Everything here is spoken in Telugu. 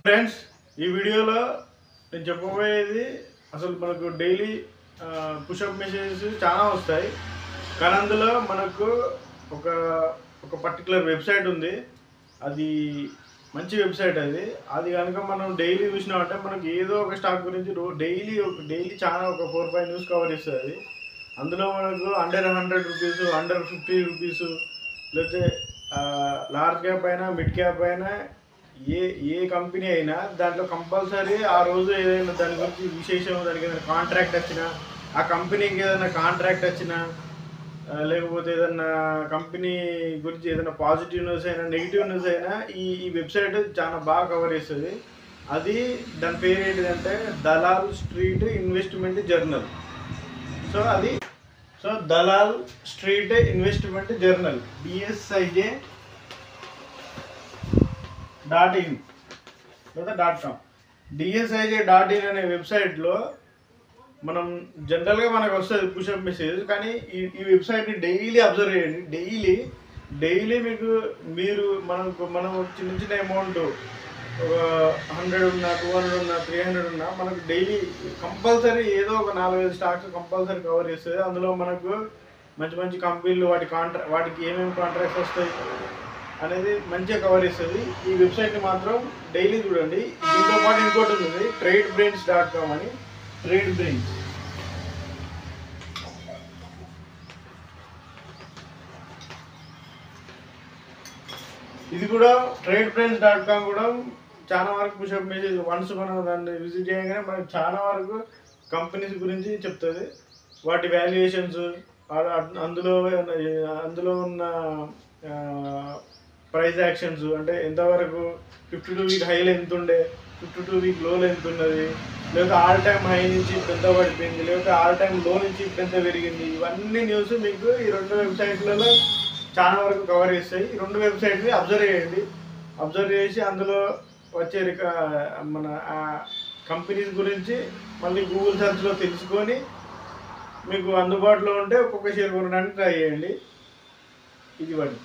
ఫ్రెండ్స్, ఈ వీడియోలో నేను చెప్పబోయేది అసలు మనకు డైలీ పుషప్ మెసేజెస్ చాలా వస్తాయి. కానీ అందులో మనకు ఒక ఒక పర్టికులర్ వెబ్సైట్ ఉంది. అది మంచి వెబ్సైట్. అది కనుక మనం డైలీ చూసినామంటే మనకు ఏదో ఒక స్టాక్ గురించి డైలీ చాలా ఒక 4-5 న్యూస్ కవర్ ఇస్తుంది. అందులో మనకు అండర్ 100 రూపీస్, అండర్ 50 రూపీస్, లేకపోతే లార్జ్ క్యాప్ అయినా మిడ్ క్యాప్ అయినా ఏ కంపెనీ అయినా దాంట్లో కంపల్సరీ ఆ రోజు ఏదైనా దాని గురించి విశేషం, దానికి ఏదైనా కాంట్రాక్ట్ వచ్చినా, ఆ కంపెనీకి ఏదైనా కాంట్రాక్ట్ వచ్చినా, లేకపోతే ఏదైనా కంపెనీ గురించి ఏదైనా పాజిటివ్ న్యూస్ అయినా నెగిటివ్ న్యూస్ అయినా ఈ వెబ్సైట్ చాలా బాగా కవర్ చేస్తుంది. అది దాని పేరు ఏంటిదంటే Dalal street investment journal. So Dalal street investment journal DSIJ.in లేదా .com. DSIJ.in అనే వెబ్సైట్లో మనం జనరల్గా మనకు వస్తుంది పుషప్ మెసేజ్. కానీ ఈ వెబ్సైట్ని డైలీ అబ్జర్వ్ చేయండి. డైలీ మనం చిన్న అమౌంట్ 100 ఉన్నా, 200 ఉన్నా, 300 ఉన్నా మనకు డైలీ కంపల్సరీ ఏదో ఒక 4-5 స్టాక్స్ కంపల్సరీ కవర్ చేస్తుంది. అందులో మనకు మంచి కంపెనీలు వాటికి ఏమేమి కాంట్రాక్ట్స్ వస్తాయి అనేది మంచిగా కవర్ చేస్తుంది. ఈ వెబ్సైట్ని మాత్రం డైలీ చూడండి. దీంతో పాటు ఇంకోటి ఉంది, TradeBrains.com అని. TradeBrains ఇది కూడా TradeBrains.com కూడా చాలా వరకు పుషప్ మెసేజ్ వన్స్ మనం దాన్ని విజిట్ చేయగానే మనకు చాలా వరకు కంపెనీస్ గురించి చెప్తుంది. వాటి వాల్యుయేషన్స్, అందులో ఉన్న ప్రైస్ యాక్షన్స్, అంటే ఎంతవరకు 52 వీక్ హైలో ఎంత ఉండే, 52 వీక్ లోలో ఎంత ఉన్నది, లేకపోతే ఆల్ టైమ్ హై నుంచి ఇప్పుడు ఎంత పడిపోయింది, లేకపోతే ఆల్ టైమ్ లో నుంచి ఇప్పుడు ఎంత పెరిగింది, ఇవన్నీ న్యూస్ మీకు ఈ 2 వెబ్సైట్లలో చాలా వరకు కవర్ చేస్తాయి. ఈ 2 వెబ్సైట్ని అబ్జర్వ్ చేయండి. అబ్జర్వ్ చేసి అందులో వచ్చే మన కంపెనీస్ గురించి మళ్ళీ గూగుల్ సెర్చ్లో తెలుసుకొని మీకు అందుబాటులో ఉంటే ఒక్కొక్క షేర్ కొనడానికి ట్రై చేయండి. ఇది వాటి